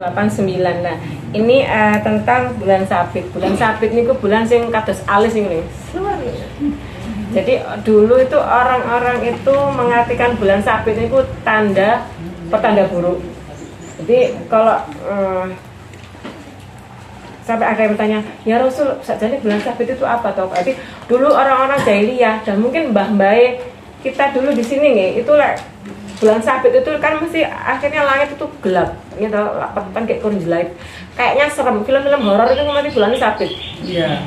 89. Nah, ini tentang bulan Sabit. Bulan Sabit niku bulan sing kados alis niku. Jadi dulu itu orang-orang itu mengartikan bulan Sabit itu pertanda buruk. Jadi kalau sampai ada yang bertanya, ya Rasul, sajane bulan Sabit itu apa toh? Jadi dulu orang-orang jahiliyah dan mungkin mbah-mbah kita dulu di sini nih, itu bulan Sabit itu kan mesti akhirnya langit itu gelap, gitu, kan kayak kurang jelek. Kayaknya serem, film-film horor itu nanti bulan Sabit. Iya.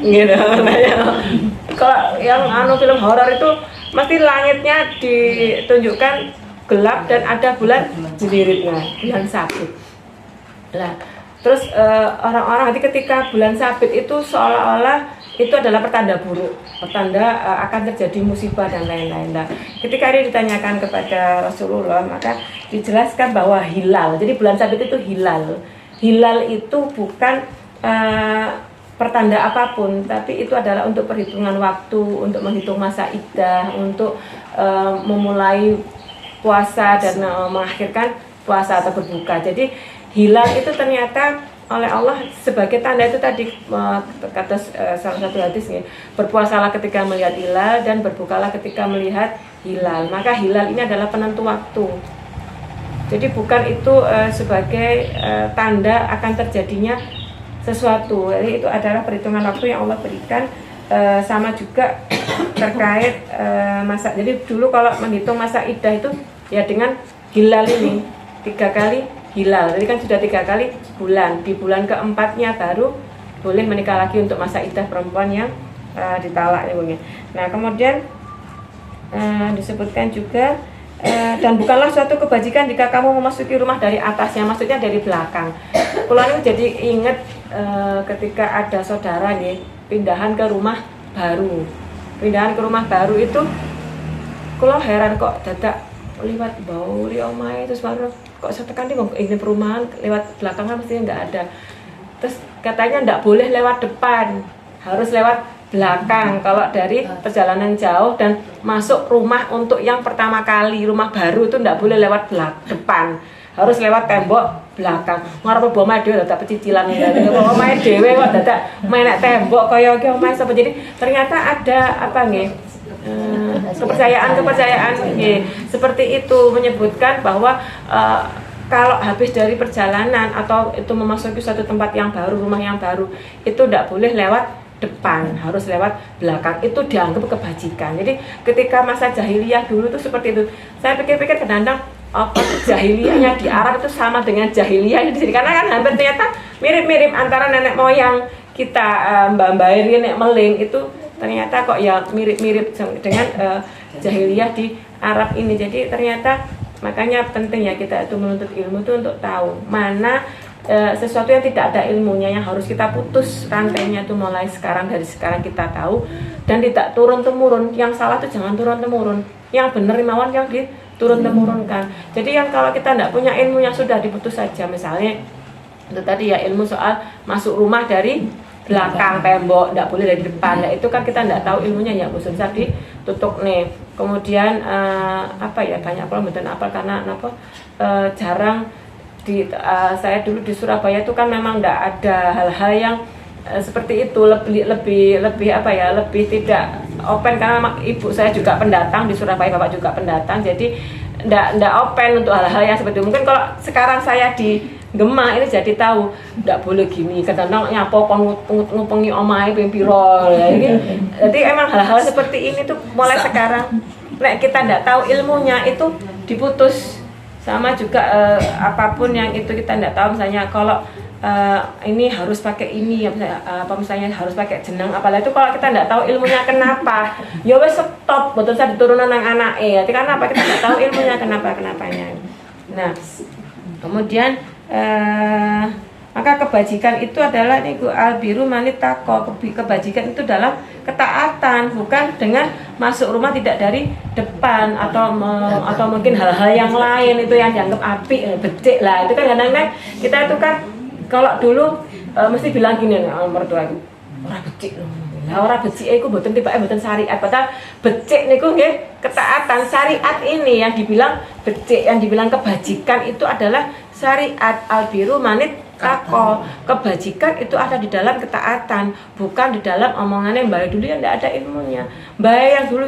Gitu. Kalau yang film horor itu mesti langitnya ditunjukkan gelap dan ada bulan jeliritnya, bulan Sabit. Nah, terus orang-orang nanti ketika bulan Sabit itu seolah-olah itu adalah pertanda buruk, pertanda akan terjadi musibah dan lain-lain. Nah, ketika ini ditanyakan kepada Rasulullah, maka dijelaskan bahwa hilal. Jadi bulan Sabit itu hilal. Hilal itu bukan pertanda apapun, tapi itu adalah untuk perhitungan waktu, untuk menghitung masa iddah, untuk memulai puasa dan mengakhirkan puasa atau berbuka. Jadi hilal itu ternyata oleh Allah sebagai tanda itu tadi kata salah satu hadis nih, berpuasalah ketika melihat hilal dan berbukalah ketika melihat hilal. Maka hilal ini adalah penentu waktu. Jadi bukan itu sebagai tanda akan terjadinya sesuatu. Jadi itu adalah perhitungan waktu yang Allah berikan. Sama juga terkait masa. Jadi dulu kalau menghitung masa iddah itu ya dengan hilal ini 3 kali hilal. Jadi kan sudah 3 kali bulan. Di bulan keempatnya baru boleh menikah lagi untuk masa iddah perempuan yang ditalak. Nah, kemudian disebutkan juga dan bukanlah suatu kebajikan jika kamu memasuki rumah dari atasnya, maksudnya dari belakang. Kalau ini jadi ingat ketika ada saudara nih pindahan ke rumah baru. Pindahan ke rumah baru itu kalau heran kok dadak lewat bau ri omahe terus baru kok saya tekan ini perumahan lewat belakang kan mestinya nggak ada. Terus katanya nggak boleh lewat depan, harus lewat belakang kalau dari perjalanan jauh dan masuk rumah untuk yang pertama kali rumah baru itu nggak boleh lewat depan, harus lewat tembok belakang. Ngarep omahe dhewe dadak pecicilan ngene. Omahe dhewe kok dadak menek tembok kaya iki omahe sapa. Jadi ternyata ada apa nggih? Kepercayaan seperti itu menyebutkan bahwa kalau habis dari perjalanan atau itu memasuki suatu tempat yang baru, rumah yang baru, itu tidak boleh lewat depan, harus lewat belakang. Itu dianggap kebajikan. Jadi ketika masa jahiliyah dulu itu seperti itu. Saya pikir-pikir kadang-kadang apa jahiliyahnya di Arab itu sama dengan jahiliyah di sini, karena kan hampir ternyata mirip-mirip antara nenek moyang kita, mbak-mbak nenek meling itu ternyata kok ya mirip-mirip dengan jahiliyah di Arab ini. Jadi ternyata makanya penting ya kita itu menuntut ilmu itu untuk tahu mana sesuatu yang tidak ada ilmunya, yang harus kita putus rantainya itu mulai sekarang, dari sekarang kita tahu dan tidak turun temurun. Yang salah itu jangan turun temurun, yang benar imawan yang diturun temurunkan. Jadi yang kalau kita tidak punya ilmu yang sudah diputus saja, misalnya itu tadi ya ilmu soal masuk rumah dari belakang tembok, tidak boleh dari depan. Nah, itu kan kita tidak tahu ilmunya ya, bisa ditutup nih. Kemudian apa ya, banyak kalau betul apa karena apa jarang saya dulu di Surabaya itu kan memang tidak ada hal-hal yang seperti itu, lebih apa ya, lebih tidak open karena ibu saya juga pendatang di Surabaya, bapak juga pendatang, jadi tidak open untuk hal-hal yang seperti itu. Mungkin kalau sekarang saya di Gemah ini jadi tahu tidak boleh gini, kadang-kadang nyapo ngupengi omahe ping pira ya. Jadi emang hal-hal seperti ini tuh mulai sekarang nek kita tidak tahu ilmunya itu diputus. Sama juga apapun yang itu kita tidak tahu, misalnya kalau ini harus pakai ini ya, misalnya harus pakai jenang apalah, itu kalau kita tidak tahu ilmunya kenapa ya wes stop, betul saya diturunan nang anake. Karena apa, kita tidak tahu ilmunya kenapanya. Nah, kemudian maka kebajikan itu adalah niku albiru manitaqo. Kebajikan itu dalam ketaatan, bukan dengan masuk rumah tidak dari depan atau mungkin hal-hal yang lain itu yang dianggap apik, becik lah. Itu kan kadang-kadang kita itu kan kalau dulu mesti bilang gini mertua itu ora becik loh. Lah ora becik iku mboten tibake mboten syariat. Padahal becik niku nggih ketaatan. Syariat ini yang dibilang becik, yang dibilang kebajikan itu adalah syariat, albiru manit tako, kebajikan itu ada di dalam ketaatan, bukan di dalam omongannya Mbak dulu yang tidak ada ilmunya. Mbak yang dulu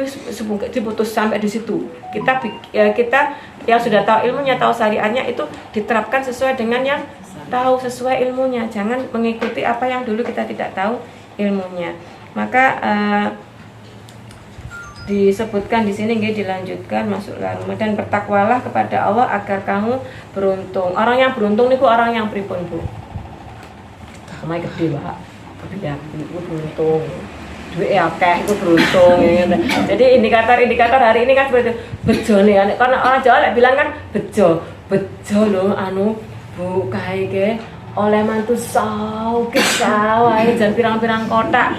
diputus sampai di situ. Kita yang sudah tahu ilmunya, tahu syariatnya, itu diterapkan sesuai dengan yang tahu, sesuai ilmunya. Jangan mengikuti apa yang dulu kita tidak tahu ilmunya. Maka disebutkan di sini nggih, dilanjutkan, masuklah rumah dan bertakwalah kepada Allah agar kamu beruntung. Orang yang beruntung niku orang yang pripun, Bu? Kamai gede, Pak. Kebidak niku beruntung. Duit akeh iku beruntung. Jadi indikator hari ini kan seperti bejo nih. Karena orang Jawa lek bilang kan bejo. Bejo lho Bu kae ke oleh mantu sawae jan pirang-pirang kotak.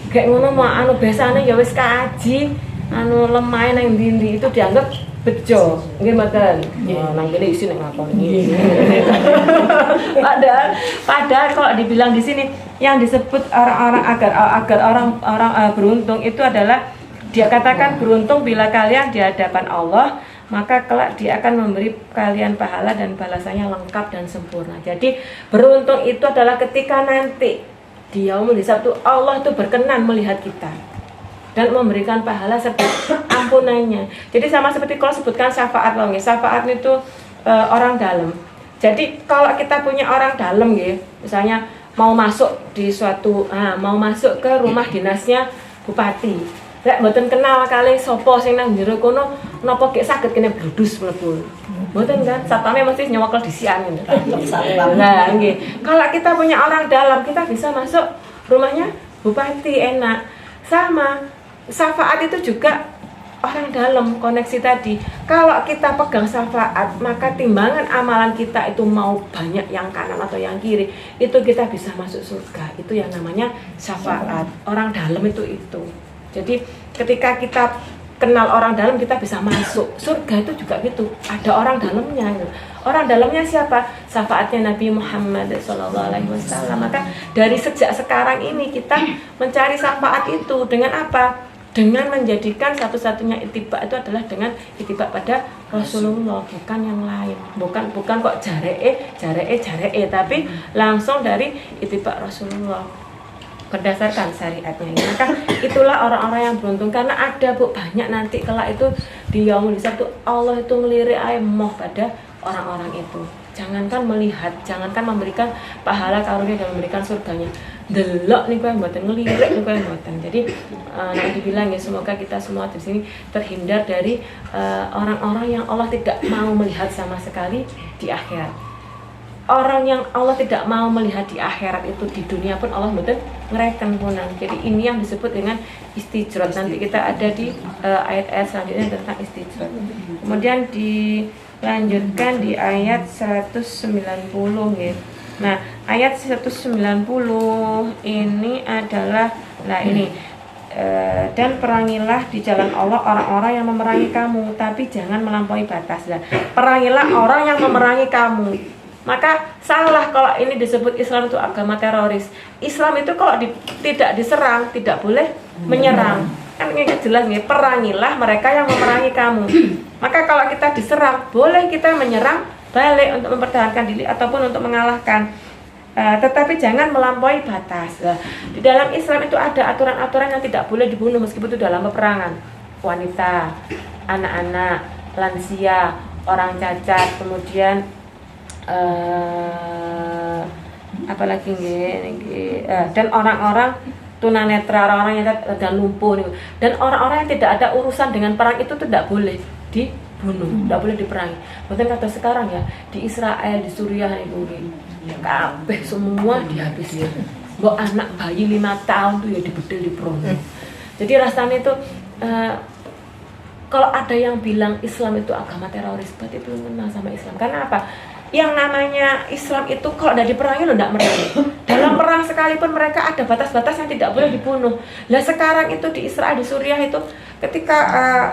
Kayak ngono mah biasane ya wis kaji lemah nang ndi itu dianggap bejo. Nggih mboten. Nang kene isi nek ngakoni. Padahal kalau dibilang di sini yang disebut orang-orang agar orang beruntung itu adalah dia katakan beruntung bila kalian di hadapan Allah, maka kelak dia akan memberi kalian pahala dan balasannya lengkap dan sempurna. Jadi beruntung itu adalah ketika nanti di yaumul hisab itu Allah itu berkenan melihat kita dan memberikan pahala serta ampunannya. Jadi sama seperti kalau sebutkan syafaat loh, syafaat itu orang dalam. Jadi kalau kita punya orang dalam gitu, misalnya mau masuk di suatu mau masuk ke rumah dinasnya bupati. Lek mboten kenal kali sapa sing nang njero kono napa gek saged kene bludus mlebu. Mboten kan, satpame mesti nyewekel disian ngono. Nah, nggih. Kalau kita punya orang dalam, kita bisa masuk rumahnya bupati enak. Sama syafaat itu juga orang dalam, koneksi tadi. Kalau kita pegang syafaat, maka timbangan amalan kita itu mau banyak yang kanan atau yang kiri, itu kita bisa masuk surga. Itu yang namanya syafaat. Orang dalam itu. Jadi ketika kita kenal orang dalam, kita bisa masuk surga. Itu juga gitu, ada orang dalamnya. Orang dalamnya siapa? Syafaatnya Nabi Muhammad SAW. Maka dari sejak sekarang ini kita mencari syafaat itu dengan apa? Dengan menjadikan satu-satunya itibak itu adalah dengan itibak pada Rasulullah, bukan yang lain. Bukan kok jaree, tapi langsung dari itibak Rasulullah berdasarkan syariatnya. Maka itulah orang-orang yang beruntung, karena ada banyak nanti kelak itu di yaumul hisab tuh Allah itu ngelirik moh pada orang-orang itu. Jangankan melihat, jangankan memberikan pahala karunia dan memberikan surganya, delok nih yang mboten ngelirik nih yang mboten. Jadi nanti bilang ya, semoga kita semua di sini terhindar dari orang-orang yang Allah tidak mau melihat sama sekali di akhirat. Orang yang Allah tidak mau melihat di akhirat itu di dunia pun Allah betul ngereken punan. Jadi ini yang disebut dengan istijrat. Nanti kita ada di ayat-ayat selanjutnya tentang istijrat. Kemudian dilanjutkan di ayat 190 ya. Nah, ayat 190 ini adalah dan perangilah di jalan Allah orang-orang yang memerangi kamu, tapi jangan melampaui batas. Perangilah orang yang memerangi kamu. Maka salah kalau ini disebut Islam itu agama teroris. Islam itu kalau tidak diserang, tidak boleh menyerang. Kan ini jelas nih, perangilah mereka yang memerangi kamu. Maka kalau kita diserang, boleh kita menyerang balik untuk mempertahankan diri ataupun untuk mengalahkan. Tetapi jangan melampaui batas. Di dalam Islam itu ada aturan-aturan yang tidak boleh dibunuh meskipun itu dalam peperangan. Wanita, anak-anak, lansia, orang cacat, kemudian apalagi dan orang-orang tunanetra, orang-orang yang dan lumpuh dan orang-orang yang tidak ada urusan dengan perang itu tidak boleh dibunuh, tidak boleh diperangi. Bahkan kata sekarang ya, di Israel, di Suriah itu kabeh semua dihabiskan. Mbok anak bayi 5 tahun tuh ya dibedel di prono. Jadi rasanya itu kalau ada yang bilang Islam itu agama teroris, berarti belum kenal sama Islam. Karena apa? Yang namanya Islam itu kalau udah diperangi lo tidak merangi. Dalam perang sekalipun mereka ada batas-batas yang tidak boleh dibunuh. Nah sekarang itu di Israel, di Suriah itu ketika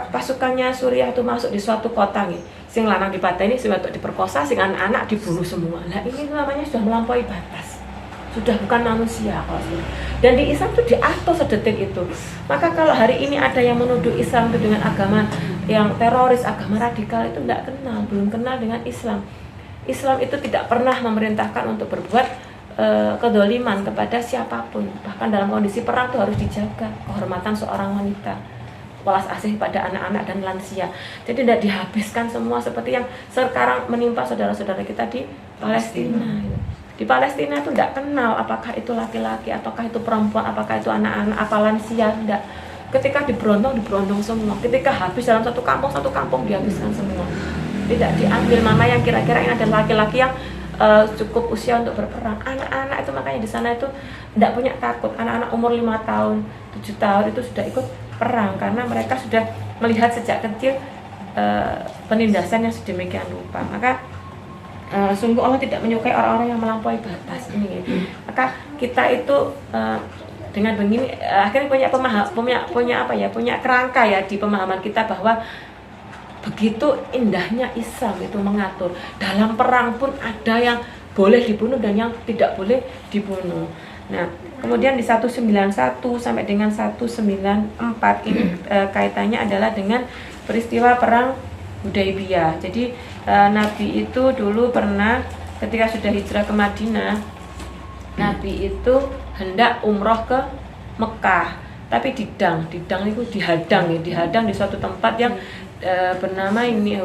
pasukannya Suriah itu masuk di suatu kota nih, sing lanang dipateni, sing wedok diperkosa, sing anak-anak dibunuh semua. Nah ini namanya sudah melampaui batas, sudah bukan manusia kalau sudah. Dan di Islam itu diatur sedetik itu. Maka kalau hari ini ada yang menuduh Islam itu dengan agama yang teroris, agama radikal, itu tidak kenal, belum kenal dengan Islam. Islam itu tidak pernah memerintahkan untuk berbuat kedoliman kepada siapapun. Bahkan dalam kondisi perang itu harus dijaga kehormatan seorang wanita, welas asih pada anak-anak dan lansia. Jadi tidak dihabiskan semua seperti yang sekarang menimpa saudara-saudara kita di Palestina. Di Palestina itu tidak kenal apakah itu laki-laki, apakah itu perempuan, apakah itu anak-anak, apa lansia, tidak. Ketika diberondong semua. Ketika habis dalam satu kampung dihabiskan semua. Tidak diambil mana yang kira-kira ini ada laki-laki yang cukup usia untuk berperang. Anak-anak itu makanya di sana itu tidak punya takut. Anak-anak umur 5 tahun, 7 tahun itu sudah ikut perang karena mereka sudah melihat sejak kecil penindasan yang sedemikian rupa. Maka sungguh Allah tidak menyukai orang-orang yang melampaui batas ini. Maka kita itu dengan begini akhirnya punya kerangka ya di pemahaman kita bahwa begitu indahnya Islam itu mengatur. Dalam perang pun ada yang boleh dibunuh dan yang tidak boleh dibunuh. Nah, kemudian di 191 sampai dengan 194 ini kaitannya adalah dengan peristiwa perang Hudaybiyah. Jadi Nabi itu dulu pernah ketika sudah hijrah ke Madinah, Nabi itu hendak umroh ke Mekah, tapi didang itu dihadang di suatu tempat yang bernama ini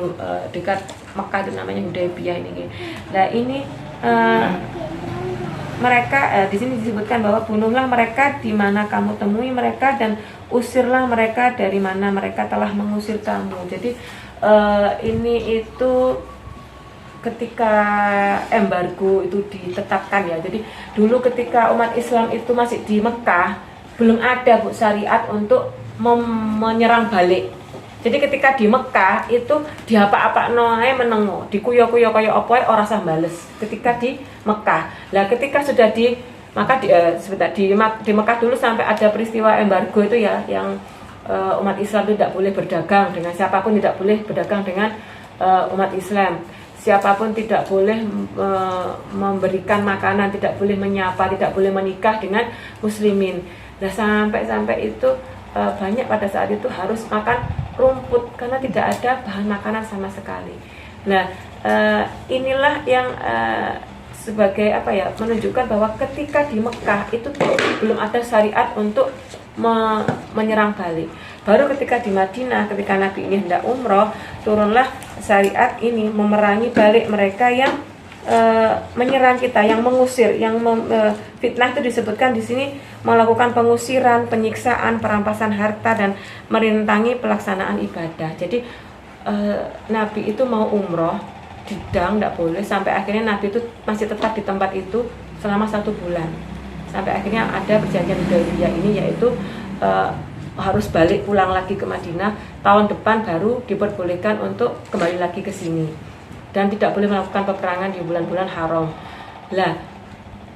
dekat Mekah itu namanya Hudaybiyah ini. Nah ini mereka di sini disebutkan bahwa bunuhlah mereka di mana kamu temui mereka dan usirlah mereka dari mana mereka telah mengusir kamu. Jadi ini itu ketika embargo itu ditetapkan ya. Jadi dulu ketika umat Islam itu masih di Mekah belum ada syariat untuk menyerang balik. Jadi ketika di Mekah itu diapa-apa noe menengo, dikuyo-kuyo kaya apa ora usah bales ketika di Mekah. Lah ketika sudah di Mekah dulu sampai ada peristiwa embargo itu ya yang umat Islam itu tidak boleh berdagang dengan siapapun, tidak boleh berdagang dengan umat Islam. Siapapun tidak boleh memberikan makanan, tidak boleh menyapa, tidak boleh menikah dengan muslimin. Nah sampai itu banyak pada saat itu harus makan rumput karena tidak ada bahan makanan sama sekali. Nah inilah yang sebagai menunjukkan bahwa ketika di Mekah itu belum ada syariat untuk menyerang balik. Baru ketika di Madinah, ketika Nabi ini hendak umroh, turunlah syariat ini memerangi balik mereka yang menyerang kita, yang mengusir, yang fitnah itu disebutkan di sini melakukan pengusiran, penyiksaan, perampasan harta dan merintangi pelaksanaan ibadah. Jadi Nabi itu mau umroh, didang, tidak boleh, sampai akhirnya Nabi itu masih tetap di tempat itu selama 1 bulan. Sampai akhirnya ada perjanjian Hudaybiyah ini, yaitu harus balik pulang lagi ke Madinah, tahun depan baru diperbolehkan untuk kembali lagi ke sini dan tidak boleh melakukan peperangan di bulan-bulan haram. Lah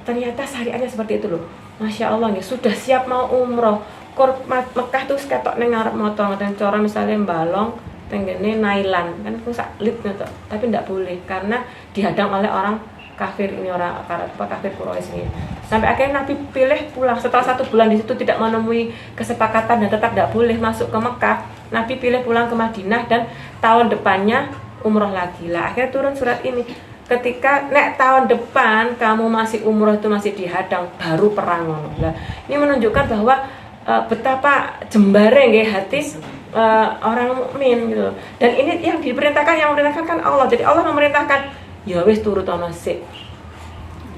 ternyata syariatnya seperti itu loh. Masya Allah ya, sudah siap mau umroh Mekah tuh ketok neng ngarep motong dan cara misalnya balong tenggene nailan kan aku saklit gitu, tapi tidak boleh karena dihadang oleh orang kafir ini, orang kafir Quraisy ini. Sampai akhirnya Nabi pilih pulang setelah 1 bulan di situ tidak menemui kesepakatan dan tetap tidak boleh masuk ke Mekah. Nabi pilih pulang ke Madinah dan tahun depannya umroh lagi. Lah akhirnya turun surat ini. Ketika tahun depan kamu masih umroh itu masih dihadang, baru perang. Lah ini menunjukkan bahwa betapa jembare nggih hati orang mukmin gitu. Dan ini yang memerintahkan kan Allah. Jadi Allah memerintahkan, ya wis turut ana sik.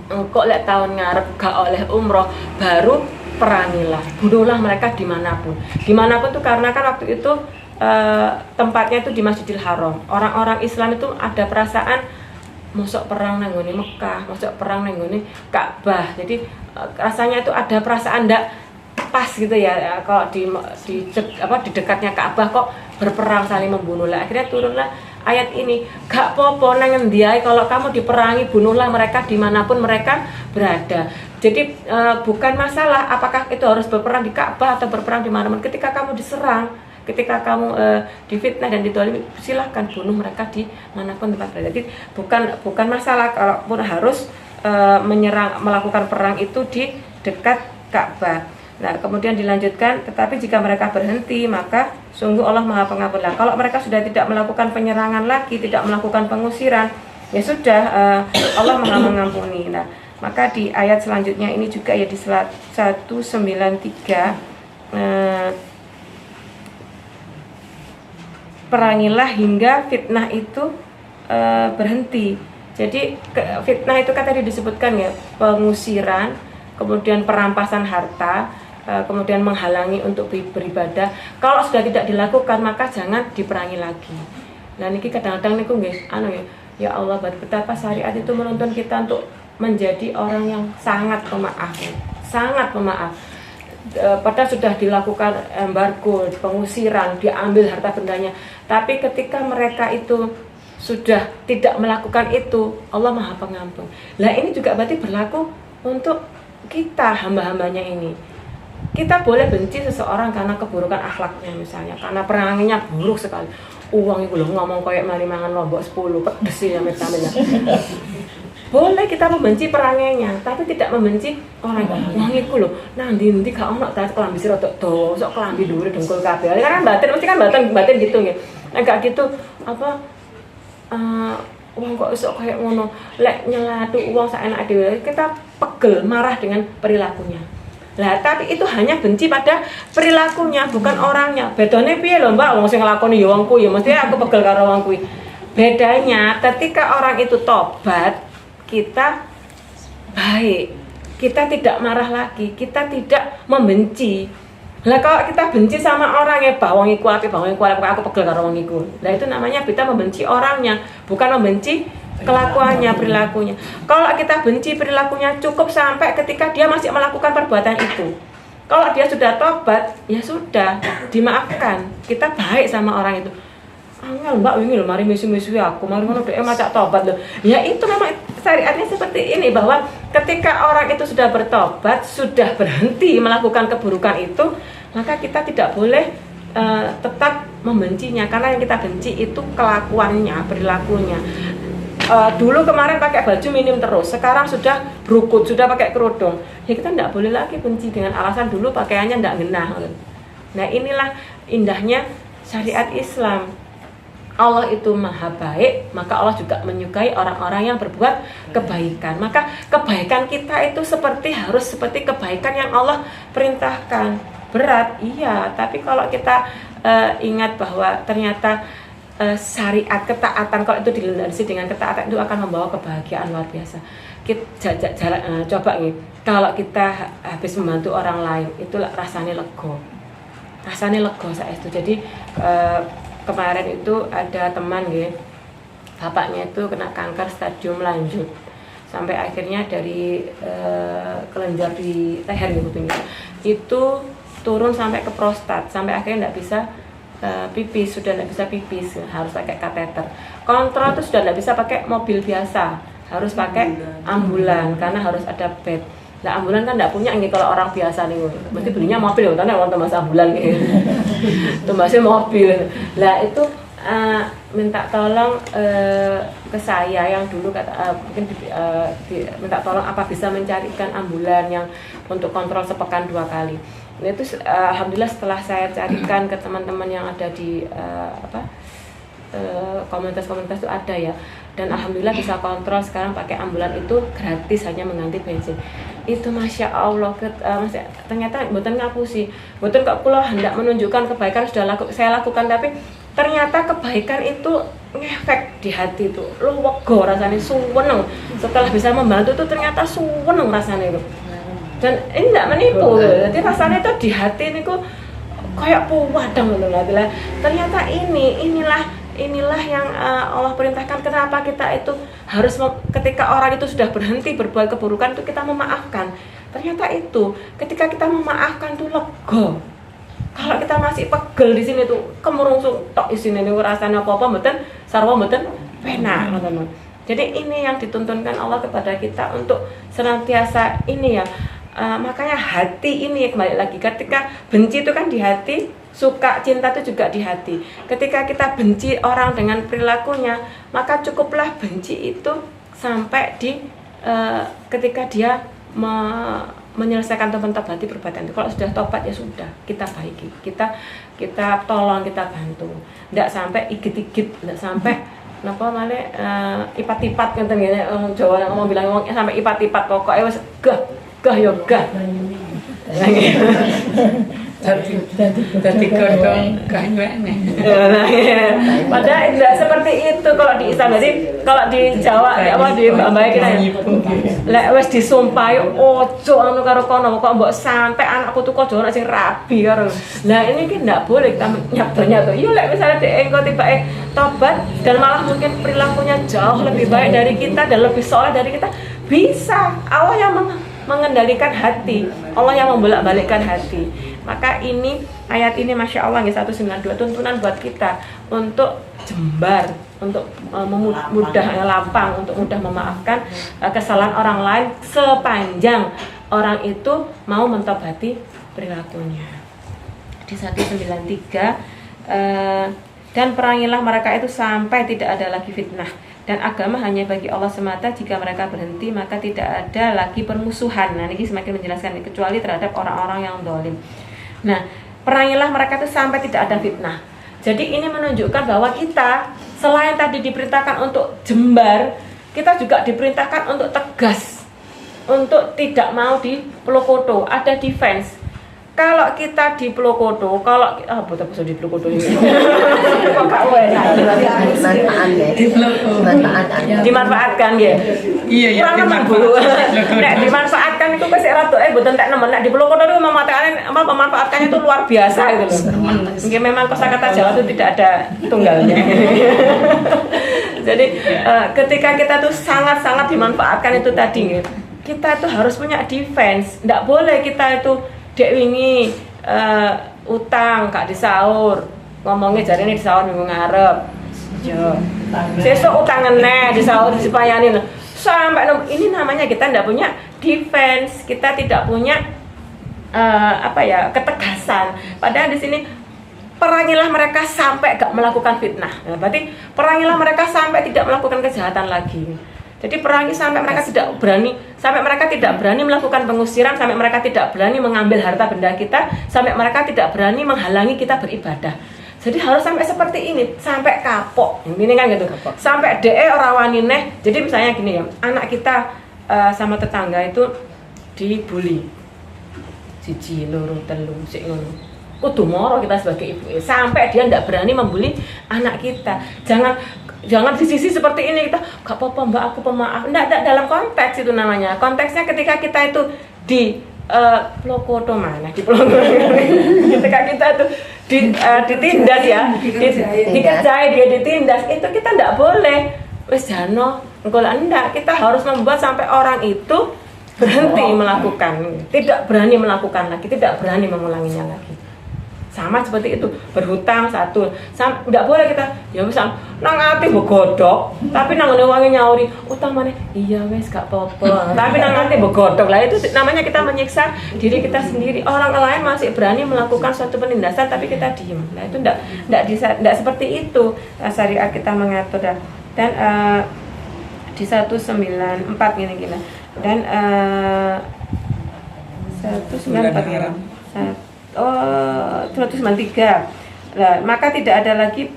Engkau lek tahun ngarep gak oleh umroh, baru perangilah, bunuhlah mereka dimanapun tuh, karena kan waktu itu tempatnya itu di Masjidil Haram. Orang-orang Islam itu ada perasaan mosok perang nang ngene Mekah, mosok perang nang ngene Ka'bah. Jadi rasanya itu ada perasaan ndak pas gitu ya, kalau di dekatnya Ka'bah kok berperang saling membunuh. Lah akhirnya turunlah ayat ini, gak popo nang endi ae kalau kamu diperangi, bunuhlah mereka dimanapun mereka berada. Jadi bukan masalah apakah itu harus berperang di Ka'bah atau berperang di mana-mana. Ketika kamu diserang, ketika kamu difitnah dan ditolimi, silahkan bunuh mereka di manapun tempat berada. Jadi bukan masalah kalaupun harus melakukan perang itu di dekat Ka'bah. Nah kemudian dilanjutkan, tetapi jika mereka berhenti maka sungguh Allah Maha Pengampun. Kalau mereka sudah tidak melakukan penyerangan lagi, tidak melakukan pengusiran, ya sudah, Allah Maha mengampuni. Nah, maka di ayat selanjutnya ini juga ya di 193, perangilah hingga fitnah itu berhenti. Jadi fitnah itu kan tadi disebutkan ya, pengusiran, kemudian perampasan harta, kemudian menghalangi untuk beribadah. Kalau sudah tidak dilakukan maka jangan diperangi lagi. Nah niki kadang-kadang niku nggih ya Allah, betapa syariat itu menuntun kita untuk menjadi orang yang sangat pemaaf, sangat pemaaf. Padahal sudah dilakukan embargo, pengusiran, diambil harta bendanya, tapi ketika mereka itu sudah tidak melakukan itu, Allah Maha Pengampun. Nah ini juga berarti berlaku untuk kita, hamba-hambanya ini. Kita boleh benci seseorang karena keburukan akhlaknya misalnya, karena perangannya buruk sekali. Uang itu loh ngomong kayak mari mangan lombok 10 pedes ya misalnya. Boleh kita membenci perangainya, tapi tidak membenci orang uang itu loh. Nah ndi gak ono ta kelambi sira tok dawa, sok kelambi dhuwur dengkul kabeh. Karena batin mesti kan batin gitu nggih. Nek gak gitu apa uang kok iso kayak ngono. Lek nyelatu uang saenak dhewe, kita pegel, marah dengan perilakunya. Lah tapi itu hanya benci pada perilakunya, bukan orangnya. Bedane piye lho Mbak, wong sing nglakoni ya wong kuwi, mesti aku pegel karo wong kuwi. Bedanya ketika orang itu tobat, kita baik. Kita tidak marah lagi, kita tidak membenci. Lah kalau kita benci sama orang ya, wong iku apik, aku pegel karo wong iku. Lah itu namanya kita membenci orangnya, bukan membenci kelakuannya, perilakunya. Kalau kita benci perilakunya cukup sampai ketika dia masih melakukan perbuatan itu. Kalau dia sudah tobat, ya sudah, dimaafkan. Kita baik sama orang itu. Angel Mbak wingi lho mari misu-misu aku, mari ngono dhek macak tobat lho. Ya itu memang syariatnya seperti ini, bahwa ketika orang itu sudah bertobat, sudah berhenti melakukan keburukan itu, maka kita tidak boleh tetap membencinya, karena yang kita benci itu kelakuannya, perilakunya. Dulu kemarin pakai baju minim terus, sekarang sudah berukut, sudah pakai kerudung, ya kita tidak boleh lagi benci dengan alasan dulu pakaiannya tidak genah. Nah inilah indahnya syariat Islam. Allah itu maha baik, maka Allah juga menyukai orang-orang yang berbuat kebaikan. Maka kebaikan kita itu harus seperti kebaikan yang Allah perintahkan. Berat, iya, tapi kalau kita ingat bahwa ternyata syariat, ketaatan, kalau itu dilandasi dengan ketaatan itu akan membawa kebahagiaan luar biasa. Coba nih, kalau kita habis membantu orang lain, itu rasanya lego saya itu. Jadi kemarin itu ada teman ya, bapaknya itu kena kanker stadium lanjut, sampai akhirnya dari kelenjar di leher gitu, itu turun sampai ke prostat, sampai akhirnya tidak bisa pipis, sudah tidak bisa pipis, harus pakai kateter. Kontrol itu sudah tidak bisa pakai mobil biasa, harus pakai ambulan karena harus ada bed. Nah ambulan kan tidak punya ini, kalau orang biasa nih, mesti belinya mobil, karena orang tumbas ambulan gitu, tumbasnya mobil. Lah itu minta tolong ke saya yang dulu mungkin minta tolong apa bisa mencarikan ambulan yang untuk kontrol sepekan 2 kali. Nah itu alhamdulillah setelah saya carikan ke teman-teman yang ada di komunitas-komunitas itu ada ya, dan alhamdulillah bisa kontrol sekarang pakai ambulan itu gratis, hanya mengganti bensin. Itu masya Allah, ternyata bukan ngapusi, bukan kok pulau hendak menunjukkan kebaikan sudah saya lakukan, tapi ternyata kebaikan itu ngefek di hati itu, lu wego rasanya, suweneng. Setelah bisa membantu itu ternyata suweneng rasanya itu, dan ini tidak menipu, jadi rasanya itu di hati ini kok kayak puwadang gitu lah. Ternyata inilah yang Allah perintahkan. Kenapa kita itu harus ketika orang itu sudah berhenti berbuat keburukan itu kita memaafkan. Ternyata itu ketika kita memaafkan tuh lega. Kalau kita masih pegel di sini tuh kemurungsung tok di sini niku rasane apa-apa mboten sarwa mboten penak ngoten. Jadi ini yang dituntunkan Allah kepada kita untuk senantiasa ini ya. Makanya hati ini kembali lagi, ketika benci itu kan di hati, suka cinta itu juga di hati. Ketika kita benci orang dengan perilakunya, maka cukuplah benci itu sampai di ketika dia menyelesaikan tobat di perbuatan itu. Kalau sudah tobat ya sudah, kita baiki, kita tolong, kita bantu. Tidak sampai igit-igit, tidak sampai napa malih ipat-ipat ngeten nggih Jawa ngomong bilang ngomong sampai ipat-ipat pokoke wis gah yo gah. Dadi godhong kanyuene. Padahal tidak seperti itu kalau di Islam. Jadi kalau di Jawa apa di Mbak kita lek wis disumpahi ojo anu karo kono kok mbok sampe anakku tuh kok ana sing rabi karo. Lah ini ki ndak boleh kita nyabanya tuh. Iya lek misalnya dhek engko tibake tobat dan malah mungkin perilakunya jauh lebih baik dari kita dan lebih saleh dari kita, bisa. Allah yang mengendalikan hati, Allah yang membolak-balikkan hati. Maka ini ayat ini Masya Allah 192 tuntunan buat kita untuk jembar, untuk mudah lapang, untuk mudah memaafkan kesalahan orang lain sepanjang orang itu mau mentobati perilakunya. Di 193 dan perangilah mereka itu sampai tidak ada lagi fitnah, dan agama hanya bagi Allah semata. Jika mereka berhenti maka tidak ada lagi permusuhan. Nah ini semakin menjelaskan, kecuali terhadap orang-orang yang zalim. Nah, perangilah mereka itu sampai tidak ada fitnah. Jadi ini menunjukkan bahwa kita selain tadi diperintahkan untuk jembar, kita juga diperintahkan untuk tegas, untuk tidak mau dipelokoto, ada defense. Kalau kita dipelokoto, kalau betul di pelokoto ini, dimanfaatkan ya. Iya Nek dimanfaatkan itu pasti rada mboten tek nemen. Nek dipelokoto itu memanfaatkannya itu luar biasa gitu loh. Mungkin memang kosakata Jawa itu tidak ada tunggalnya. Jadi ketika kita tuh sangat-sangat dimanfaatkan itu tadi, kita tuh harus punya defense. Nggak boleh kita itu dek wingi utang gak disaur, ngomongnya jarine disaur minggu ngarep. Yo. Sesuk utang ngeneh disaur disepayani. Sampai ini namanya kita tidak punya defense, kita tidak punya ketegasan. Padahal di sini perangilah mereka sampai gak melakukan fitnah. Nah, berarti perangilah mereka sampai tidak melakukan kejahatan lagi. Jadi perangi sampai mereka tidak berani melakukan pengusiran, sampai mereka tidak berani mengambil harta benda kita, sampai mereka tidak berani menghalangi kita beribadah. Jadi harus sampai seperti ini, sampai kapok. Ini kan gitu. Sampai DE ora wani neh. Jadi misalnya gini ya, anak kita sama tetangga itu dibully. Siji, loro, telu, sik ngono. Kudu moro kita sebagai ibu sampai dia tidak berani membuli anak kita. Jangan di sisi seperti ini kita gak apa-apa mbak aku pemaaf. Enggak dalam konteks itu namanya. Konteksnya ketika kita itu di plokoto mana di plokoto ketika kita itu ditindas ya, dikerjai dia ditindas, itu kita tidak boleh wis jano engko ndak, kita harus membuat sampai orang itu berhenti melakukan, tidak berani melakukan lagi, tidak berani mengulanginya lagi. Sama seperti itu, berhutang satu, tidak boleh kita ya misal nang ati begodok, tapi nang wangi nyauri utang mana, iya wes gak apa-apa, tapi nang ati begodok lah, itu namanya kita menyiksa diri kita sendiri. Orang lain masih berani melakukan suatu penindasan, tapi kita diem. Nah itu tidak seperti itu syariat kita mengatur. Dan di 194 gini dan 194 193. Nah, maka tidak ada lagi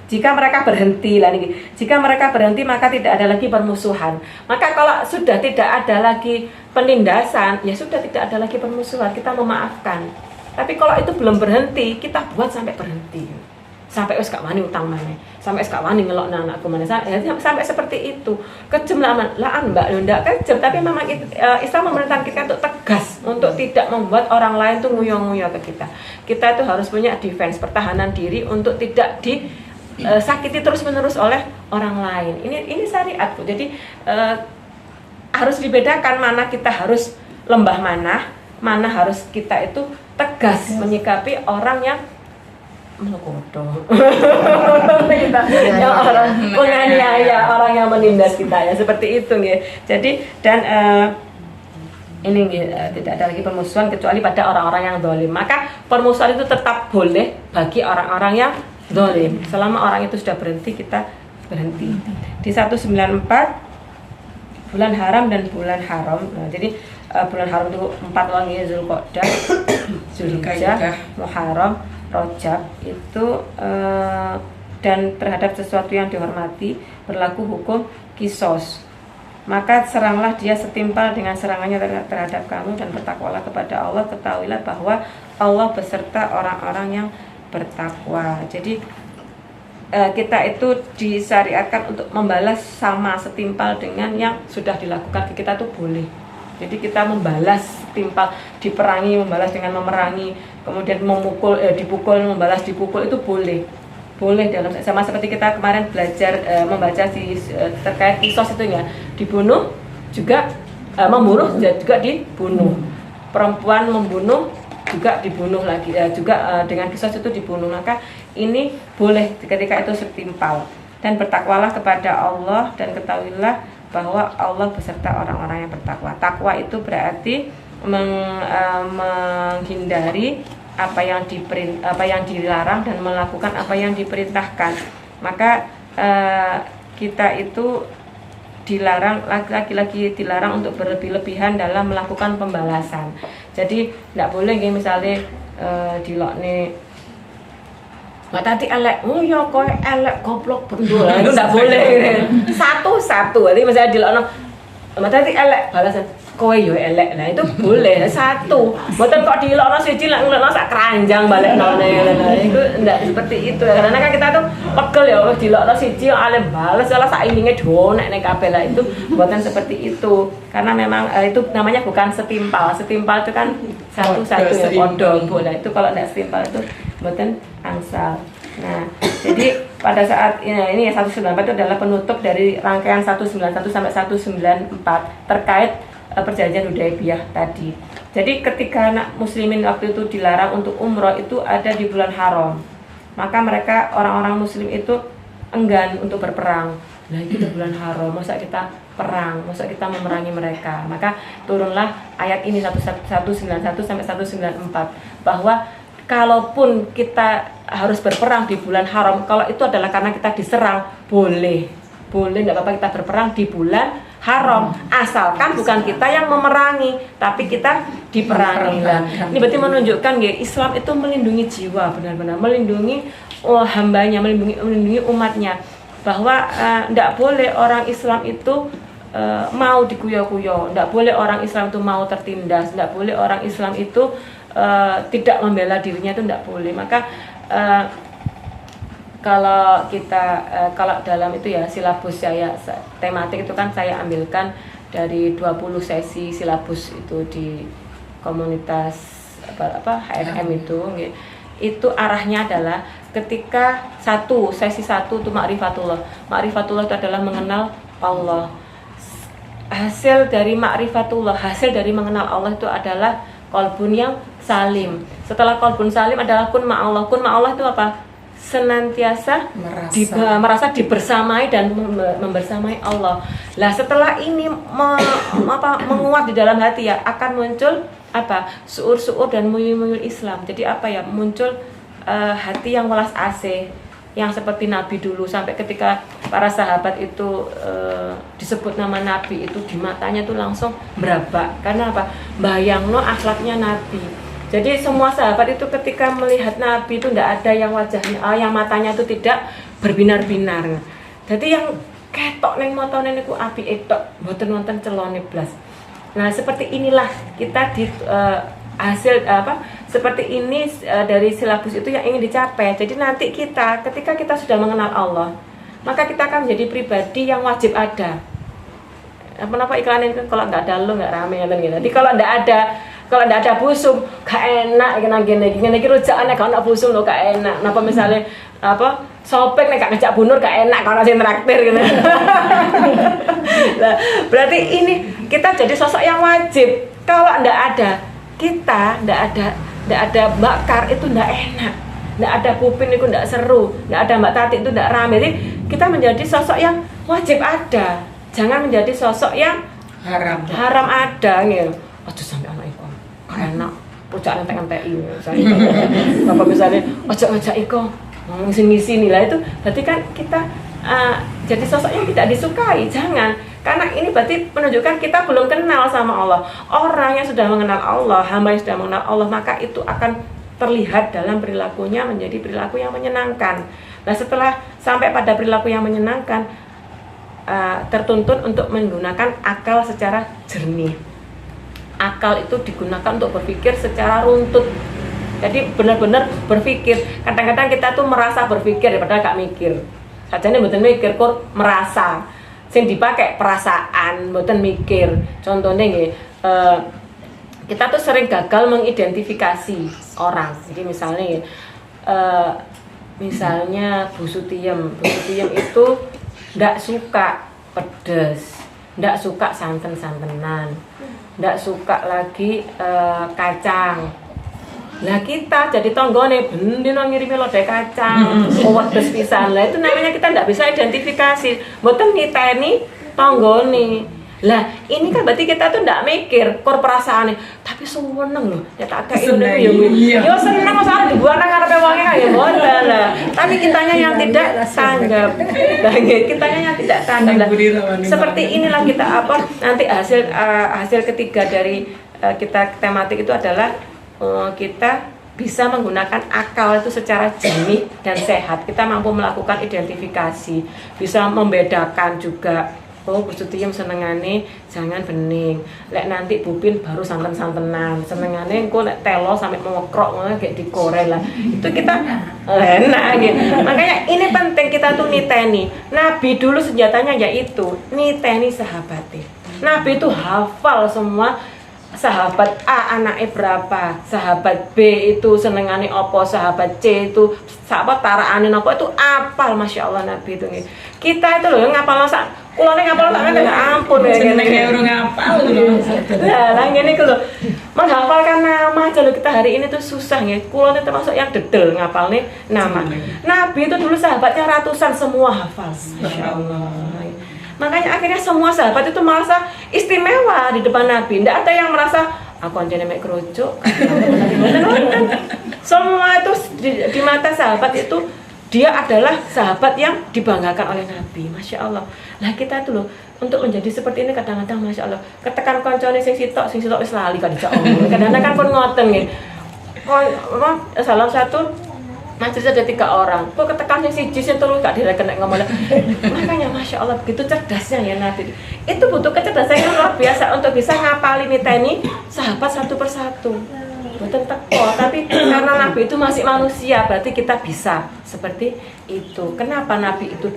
jika mereka berhenti lah nih. Jika mereka berhenti maka tidak ada lagi permusuhan. Maka kalau sudah tidak ada lagi penindasan, ya sudah tidak ada lagi permusuhan, kita memaafkan. Tapi kalau itu belum berhenti, kita buat sampai berhenti. Sampai wis gak wani utang maneh, sampai wis gak wani ngelokno anakku maneh, sampai seperti itu. Kejem lah Mbak, ndak kejem, tapi memang Islam memerintahkan kita untuk tegas, untuk tidak membuat orang lain tuh nguyong-nguyong ke kita. Kita itu harus punya defense, pertahanan diri untuk tidak disakiti terus-menerus oleh orang lain. Ini syariat, Bu. Jadi harus dibedakan mana kita harus lembah mana harus kita itu tegas menyikapi orang yang melokoto. Yang orang menganiaya, orang yang menindas kita ya, seperti itu nggih. Jadi dan ini tidak ada lagi permusuhan kecuali pada orang-orang yang zalim. Maka permusuhan itu tetap boleh bagi orang-orang yang zalim. Selama orang itu sudah berhenti, kita berhenti. Di 194 bulan haram dan bulan haram. Nah, jadi bulan haram itu 4 orang ya, Zulqa'dah, Zulhijjah, Muharram, Rajab itu dan terhadap sesuatu yang dihormati berlaku hukum kisos. Maka seranglah dia setimpal dengan serangannya terhadap kamu dan bertakwalah kepada Allah. Ketahuilah bahwa Allah beserta orang-orang yang bertakwa. Jadi kita itu disyariatkan untuk membalas sama setimpal dengan yang sudah dilakukan ke kita, tuh boleh. Jadi kita membalas setimpal, diperangi membalas dengan memerangi, kemudian memukul dipukul membalas dipukul, itu boleh dalam sama seperti kita kemarin belajar membaca terkait kisos itu ya, dibunuh juga membunuh juga dibunuh, perempuan membunuh juga dibunuh lagi juga dengan kisos itu dibunuh. Maka ini boleh ketika itu setimpal. Dan bertakwalah kepada Allah dan ketahuilah bahwa Allah beserta orang-orang yang bertakwa. Takwa itu berarti menghindari apa yang dilarang dan melakukan apa yang diperintahkan. Maka kita itu dilarang, laki-laki dilarang untuk berlebih-lebihan dalam melakukan pembalasan. Jadi tidak boleh misalnya dilokne Mbak Tati elek, oh ya kowe elek goblok betul. Itu tidak boleh. Satu-satu. Jadi misalnya dilokno Mbak Tati elek, balasan kowe yo elek. Nah itu boleh satu. Mboten kok dilokno siji lek ngelokno sak keranjang balekno. Itu ndak seperti itu. Karena kan kita tuh pegel ya wis dilokno siji ale bales salah sak ilinge donek nek kabeh lah, itu mboten seperti itu. Karena memang itu namanya bukan setimpal. Setimpal itu kan satu-satu ya padha. Boleh itu kalau ndak setimpal itu mboten angsal. Nah, jadi pada saat ini ya 194 itu adalah penutup dari rangkaian 191 sampai 194 terkait perjanjian Hudaybiyah tadi. Jadi ketika anak muslimin waktu itu dilarang untuk umroh itu ada di bulan haram, maka mereka orang-orang muslim itu enggan untuk berperang. Nah itu di bulan haram, masa kita perang, masa kita memerangi mereka. Maka turunlah ayat ini 191 sampai 194 bahwa kalaupun kita harus berperang di bulan haram, kalau itu adalah karena kita diserang, boleh, tidak apa-apa kita berperang di bulan haram, asalkan bukan kita yang memerangi, tapi kita diperangi. Ini berarti menunjukkan ya, Islam itu melindungi jiwa, benar-benar melindungi hambanya, melindungi umatnya, bahwa tidak boleh orang Islam itu mau dikuyo-kuyo, tidak boleh orang Islam itu mau tertindas, tidak boleh orang Islam itu tidak membela dirinya, itu tidak boleh. Maka kalau dalam itu ya silabus saya tematik itu kan saya ambilkan dari 20 sesi silabus itu di komunitas HRM itu arahnya adalah ketika sesi satu itu ma'rifatullah itu adalah mengenal Allah. Hasil dari ma'rifatullah, hasil dari mengenal Allah itu adalah qalbun yang salim. Setelah qalbun salim adalah kun ma'allah. Kun ma'allah itu apa? Senantiasa merasa dibersamai dan membersamai Allah. Lah setelah ini menguat di dalam hati ya, akan muncul apa? Suur-suur dan muyul-muyul Islam. Jadi apa ya? Muncul hati yang welas asih, yang seperti Nabi dulu, sampai ketika para sahabat itu disebut nama Nabi itu di matanya tuh langsung berabak. Karena apa? Bayangno akhlaknya Nabi. Jadi semua sahabat itu ketika melihat Nabi itu tidak ada yang wajahnya, yang matanya itu tidak berbinar-binar. Jadi yang ketok neng matane niku api etok, mboten wonten celone blas. Nah, seperti inilah kita di hasil seperti ini dari silabus itu yang ingin dicapai. Jadi nanti kita ketika kita sudah mengenal Allah, maka kita akan menjadi pribadi yang wajib ada. Kenapa iklan itu kalau nggak ada lo nggak rame kan gitu. Jadi kalau nggak ada busung, gak enak gini rujakan nek ana busung lo gak enak. Napa misalnya sopek nek gak ngejak bunur gak enak kalau sing traktir gitu. Nah, berarti ini kita jadi sosok yang wajib. Kalau ndak ada kita, ndak ada bakar itu ndak enak. Ndak ada Pupin itu ndak seru, ndak ada Mbak Tati itu ndak rame. Jadi kita menjadi sosok yang wajib ada. Jangan menjadi sosok yang haram ada gitu. Aduh sampai anak iku enak, pucak entek-entek misalnya. Misalnya ojo ngajak iko ngisi nilai itu, berarti kan kita jadi sosok yang tidak disukai. Jangan, karena ini berarti menunjukkan kita belum kenal sama Allah. Orang yang sudah mengenal Allah, hamba yang sudah mengenal Allah, maka itu akan terlihat dalam perilakunya menjadi perilaku yang menyenangkan. Nah setelah sampai pada perilaku yang menyenangkan, tertuntun untuk menggunakan akal secara jernih. Akal itu digunakan untuk berpikir secara runtut. Jadi benar-benar berpikir. Kadang-kadang kita tuh merasa berpikir padahal gak mikir. Sajane mboten mikir, kur merasa. Sing dipakai perasaan, mboten mikir. Contohnya nggih, kita tuh sering gagal mengidentifikasi orang. Jadi misalnya Bu Sutiem itu nggak suka pedes, nggak suka santen-santenan, nggak suka lagi kacang. Nah kita jadi tonggone bendino ngirimi lodeh kacang, wedes pisan. Lah itu namanya kita nggak bisa identifikasi, mboten niteni tonggone. Lah ini kan berarti kita tuh nggak mikir kor perasaane, tapi seneng loh. Ya tak kayak ngono ya kuwi. Yo seneng soal dibuang nang ngarepe wonge ya modal lah. Tapi kitanya yang tidak tanggap. Lah kitanya yang tidak tanggap. Seperti inilah kita nanti hasil ketiga dari kita tematik itu adalah kita bisa menggunakan akal itu secara jernih dan sehat. Kita mampu melakukan identifikasi, bisa membedakan juga. Oh, Bu Sutiem senengane jangan bening. Lek nanti Bupin baru santen-santenan. Senengane engko lek telo sampai mengekrok ngono kayak digoreng lah. Itu kita enak gitu. Makanya ini penting kita tuh niteni. Nabi dulu senjatanya yaitu niteni sahabatnya. Nabi itu hafal semua sahabat A anaknya berapa, sahabat B itu senengane apa, sahabat C itu taraane apa itu apal. Masya Allah Nabi itu. Kita itu loh ngapal sak kulone ngapal tak kan ampun ya ngene urung ngapal lho. Lah ngene iku lho. Menghafalkan nama aja lho kita hari ini tuh susah nggih. Kulone termasuk yang dedel ngapalne nama. Nabi itu dulu sahabatnya ratusan semua hafal. Masya Allah. Makanya akhirnya semua sahabat itu merasa istimewa di depan Nabi. Tidak ada yang merasa aku anjene mek kerucuk. Semua itu di mata sahabat itu dia adalah sahabat yang dibanggakan oleh Nabi. Masya Allah. Lah kita tuh loh untuk menjadi seperti ini kadang-kadang Masya Allah ketekan koncone sing sitok wis lali kan dijak omong. Kadang-kadang kan pun ngoten nggih. Salah satu majelis ada 3 orang, kok ketekan yang siji sing telu gak direken nek ngomong. Makanya Masya Allah begitu cerdasnya ya Nabi. Itu butuh kecerdasan yang luar biasa untuk bisa ngapalin niteni sahabat satu persatu. Bukan teko, tapi karena Nabi itu masih manusia, berarti kita bisa seperti itu. Kenapa Nabi itu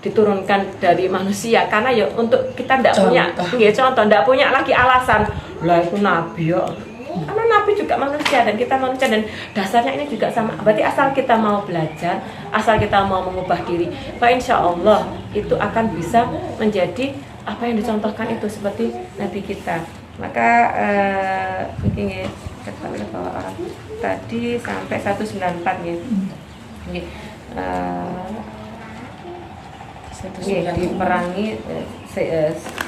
diturunkan dari manusia? Karena ya untuk kita tidak punya, contoh, tidak punya lagi alasan. Lah itu Nabi ya. Karena Nabi juga manusia dan kita manusia dan dasarnya ini juga sama. Berarti asal kita mau belajar, asal kita mau mengubah diri, Pak insya Allah itu akan bisa menjadi apa yang dicontohkan itu seperti Nabi kita. Maka mungkin kita bahwa orang tadi sampai 194 ya. Diperangi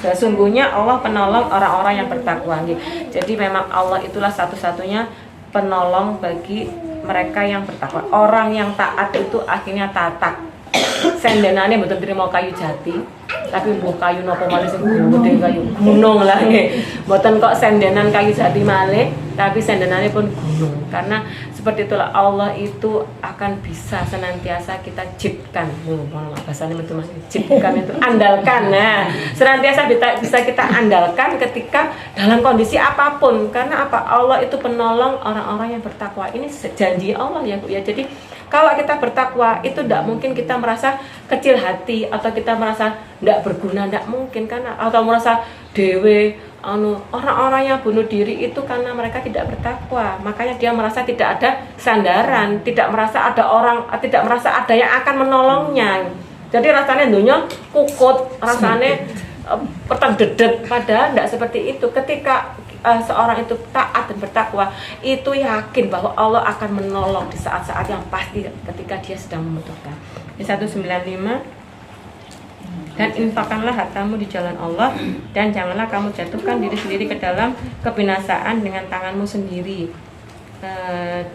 sesungguhnya Allah penolong orang-orang yang bertakwa. Jadi memang Allah itulah satu-satunya penolong bagi mereka yang bertakwa. Orang yang taat itu akhirnya tatak. Sendenane mboten trimo kayu jati, tapi mbuh kayu napa malih sing gede kayu gunung lah nggih. Mboten kok sendenan kayu jati malih, tapi sendenane pun gunung. Karena seperti itulah Allah itu akan bisa senantiasa kita cipkan. Bahasanya itu Mas, cipkan itu andalkan. Nah, senantiasa bisa kita andalkan ketika dalam kondisi apapun. Karena apa? Allah itu penolong orang-orang yang bertakwa. Ini janji Allah ya Bu ya. Jadi kalau kita bertakwa itu tidak mungkin kita merasa kecil hati atau kita merasa tidak berguna, tidak mungkin karena atau merasa dewe. Orang-orang yang bunuh diri itu karena mereka tidak bertakwa, makanya dia merasa tidak ada sandaran, tidak merasa ada yang akan menolongnya. Jadi rasanya dunia kukut, rasanya petang dedet, padahal tidak seperti itu. Ketika seorang itu taat dan bertakwa, itu yakin bahwa Allah akan menolong di saat-saat yang pasti ketika dia sedang membutuhkan. Di 195, dan infakkanlah hartamu di jalan Allah dan janganlah kamu jatuhkan diri sendiri ke dalam kebinasaan dengan tanganmu sendiri,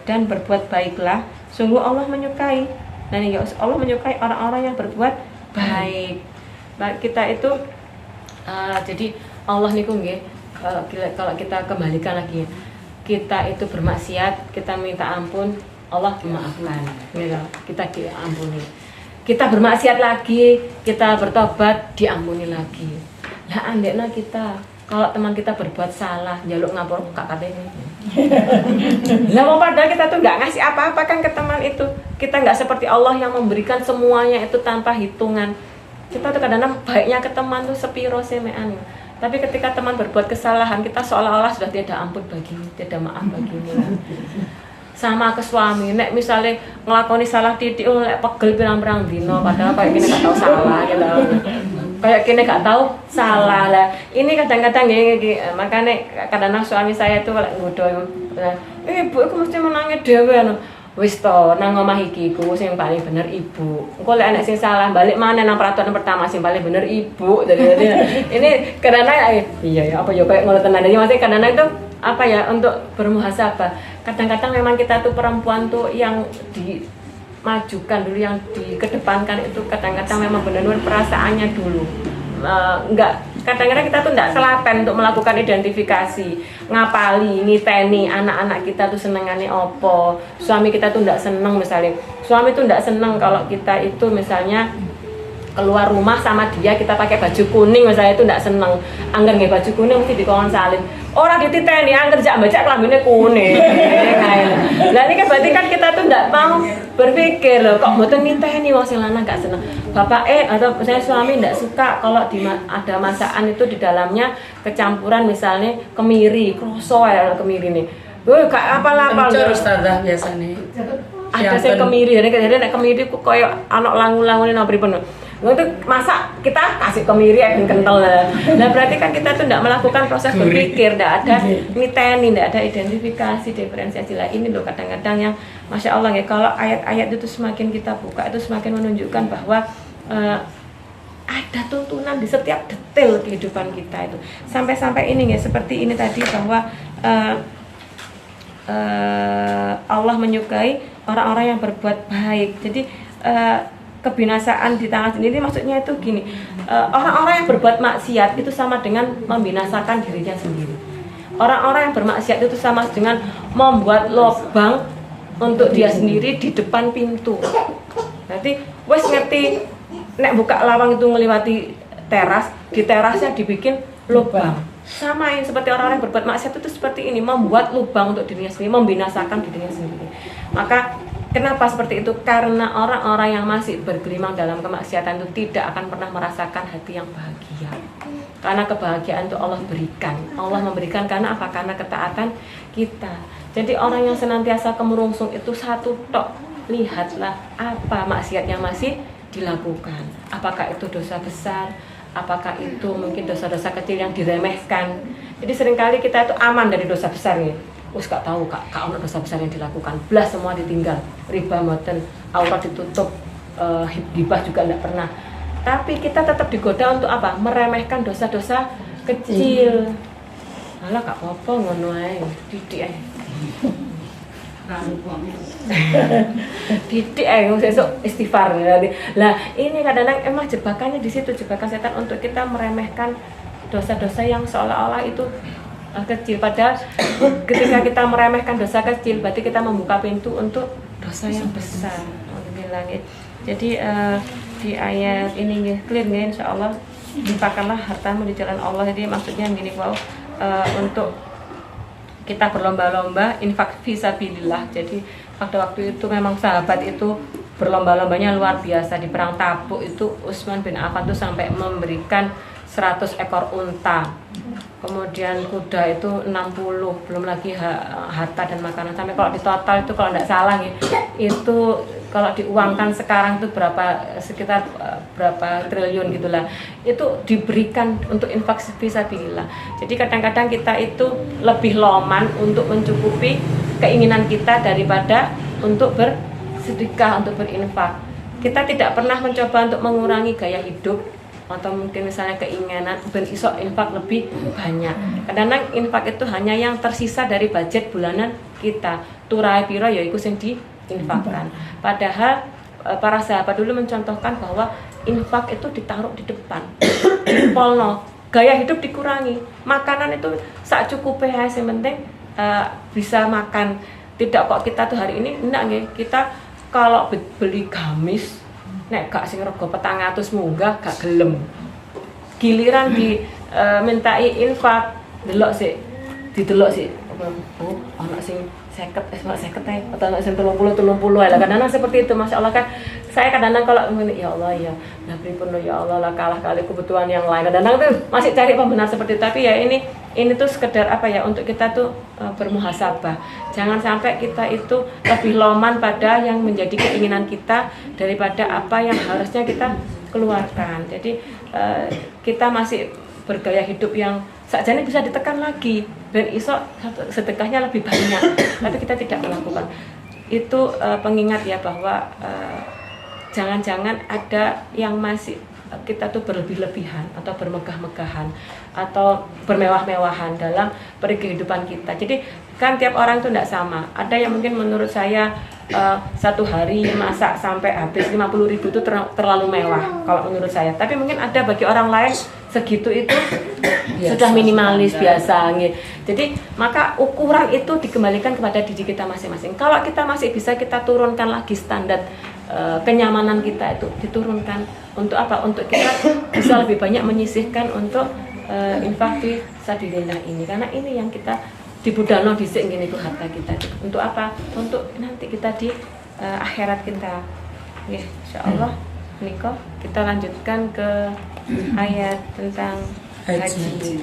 dan berbuat baiklah, sungguh Allah menyukai. Dan ya Allah menyukai orang-orang yang berbuat baik. Kita itu jadi Allah niku nggih, kalau kita kembalikan lagi, kita itu bermaksiat, kita minta ampun, Allah memaafkan, gitu. Kita diampuni. Kita bermaksiat lagi, kita bertobat, diampuni lagi. Lah andekna kita kalau teman kita berbuat salah, njaluk ngapura kak katanya. Lah mau padahal kita tuh nggak ngasih apa-apa kan ke teman itu. Kita nggak seperti Allah yang memberikan semuanya itu tanpa hitungan. Kita tuh kadang-kadang baiknya ke teman tuh sepiro semean. Tapi ketika teman berbuat kesalahan, kita seolah-olah sudah tiada ampun bagimu, tiada maaf bagimu. Sama ke suami, nek misalnya ngelakoni salah titik, lek pegel pirang-pirang dino, padahal kayak gini gak tahu salah gitu. Kayak gini gak tahu salah lah. Ini kadang-kadang ya, makanya kadang-kadang suami saya itu kalau ngodo, ibu, aku mesti menangis dewe, wis to nang omah iki ku sing paling bener ibu. Engko lek ana sing salah balik mana nang peraturan pertama sing paling bener ibu. Jadi ini kadang-kadang iya ya apa ya kayak ngono tenan. Jadi maksudnya kadang-kadang itu apa ya untuk bermuhasabah. Kadang-kadang memang kita tuh perempuan tuh yang dimajukan dulu, yang dikedepankan itu kadang-kadang memang benar-benar perasaannya dulu. Enggak, kadang-kadang kita tuh enggak telaten untuk melakukan identifikasi, ngapali, niteni anak-anak kita tuh senengannya opo. Suami kita tuh enggak seneng misalnya. Suami tuh enggak seneng kalau kita itu misalnya keluar rumah sama dia kita pakai baju kuning misalnya, itu enggak seneng. Angger nggih baju kuning mesti dikon salin. Ora dititeni angger jak baca klambine kuning. Lah ini kan berarti kan kita tuh enggak mau berpikir loh, kok mboten niteni wong sing lanang gak seneng. Bapak atau saya suami enggak suka kalau ada masakan itu di dalamnya kecampuran misalnya kemiri, kroso ya kemiri nih. Woi, gak apal-apal. Terus ustazah biasanya. Ada sing kemiri, jadi nek kemiri ku koyo anak langu-langune nang pripun. Untuk masak kita kasih kemiri yang kental lah. Nah berarti kan kita tuh tidak melakukan proses berpikir, tidak ada miteni, tidak ada identifikasi, diferensiasi lah. Ini loh kadang-kadang yang masya Allah ya, kalau ayat-ayat itu semakin kita buka itu semakin menunjukkan bahwa ada tuntunan di setiap detail kehidupan kita itu. Sampai-sampai ini ya seperti ini tadi bahwa Allah menyukai orang-orang yang berbuat baik. Jadi kebinasaan di tangan sendiri maksudnya itu gini, orang-orang yang berbuat maksiat itu sama dengan membinasakan dirinya sendiri. Orang-orang yang bermaksiat itu sama dengan membuat lubang untuk dia sendiri di depan pintu. Berarti wes ngerti nek buka lawang itu ngelewati teras, di terasnya dibikin lubang. Sama yang seperti orang-orang yang berbuat maksiat itu seperti ini, membuat lubang untuk dirinya sendiri, membinasakan dirinya sendiri. Maka kenapa seperti itu? Karena orang-orang yang masih bergelimang dalam kemaksiatan itu tidak akan pernah merasakan hati yang bahagia. Karena kebahagiaan itu Allah berikan. Allah memberikan karena apa? Karena ketaatan kita. Jadi orang yang senantiasa kemerungsung itu satu tok. Lihatlah apa maksiat yang masih dilakukan. Apakah itu dosa besar? Apakah itu mungkin dosa-dosa kecil yang diremehkan? Jadi seringkali kita itu aman dari dosa besar nih. Us gak tahu kak ono dosa besar yang dilakukan, belas semua ditinggal, riba mboten, aurat ditutup, hibah juga enggak pernah. Tapi kita tetap digoda untuk apa? Meremehkan dosa-dosa kecil. Malah gak apa-apa ngono ae, didik ae. Didik ae sesuk istighfar nanti. Lah, ini kadang-kadang emang jebakannya di situ, jebakan setan untuk kita meremehkan dosa-dosa yang seolah-olah itu kecil, padahal ketika kita meremehkan dosa kecil berarti kita membuka pintu untuk dosa yang besar. Jadi di ayat ini clear nih, insyaallah infakkanlah hartamu di jalan Allah. Jadi maksudnya gini, wow, untuk kita berlomba-lomba infak fisabilillah. Jadi pada waktu itu memang sahabat itu berlomba-lombanya luar biasa. Di perang Tabuk itu Utsman bin Affan tuh sampai memberikan 100 ekor unta, kemudian kuda itu 60, belum lagi harta dan makanan. Sampai kalau di total itu kalau tidak salah itu kalau diuangkan sekarang itu sekitar berapa triliun gitulah, itu diberikan untuk infak fisabilillah. Jadi kadang-kadang kita itu lebih loman untuk mencukupi keinginan kita daripada untuk bersedekah, untuk berinfak. Kita tidak pernah mencoba untuk mengurangi gaya hidup atau mungkin misalnya keinginan ben iso infak lebih banyak. Kadang-kadang infak itu hanya yang tersisa dari budget bulanan kita. Turai piro ya iku sing diinfakkan. Padahal para sahabat dulu mencontohkan bahwa infak itu ditaruh di depan. Dipolno, gaya hidup dikurangi. Makanan itu sak cukupe ae, sing penting bisa makan. Tidak kok kita tuh hari ini enggak nggih, kita kalau beli gamis nek gak sing rego 400 munggah gak gelem. Giliran di mintai infak delok sik, didelok sik. Oh, anak sing 50 ae atau anak sing 30 lah. Kadang-kadang seperti itu, Masya Allah kan. Saya kadang-kadang kalau ya Allah ya, nah pripun ya Allah lah kalah kali kebutuhan yang lain. Kadang-kadang tuh masih cari pembenar seperti itu. Tapi ya ini tuh sekedar apa ya, untuk kita tuh bermuhasabah. Jangan sampai kita itu lebih loman pada yang menjadi keinginan kita daripada apa yang harusnya kita keluarkan. Jadi kita masih bergaya hidup yang sakjane bisa ditekan lagi dan iso sedekahnya lebih banyak, tapi kita tidak melakukan itu. Pengingat ya bahwa jangan-jangan ada yang masih kita tuh berlebih-lebihan atau bermegah-megahan atau bermewah-mewahan dalam kehidupan kita. Jadi kan tiap orang tuh tidak sama. Ada yang mungkin menurut saya satu hari masak sampai habis 50.000 itu terlalu mewah kalau menurut saya. Tapi mungkin ada bagi orang lain segitu itu biasa, sudah minimalis biasa. Jadi maka ukuran itu dikembalikan kepada diri kita masing-masing. Kalau kita masih bisa, kita turunkan lagi standar kenyamanan kita itu, diturunkan untuk apa? Untuk kita bisa lebih banyak menyisihkan untuk infak fi sabilillah ini, karena ini yang kita dibudalno dhisik ngene iku harta kita. Untuk apa? Untuk nanti kita di akhirat kita. Nggih, insyaallah menika kita lanjutkan ke ayat tentang haji.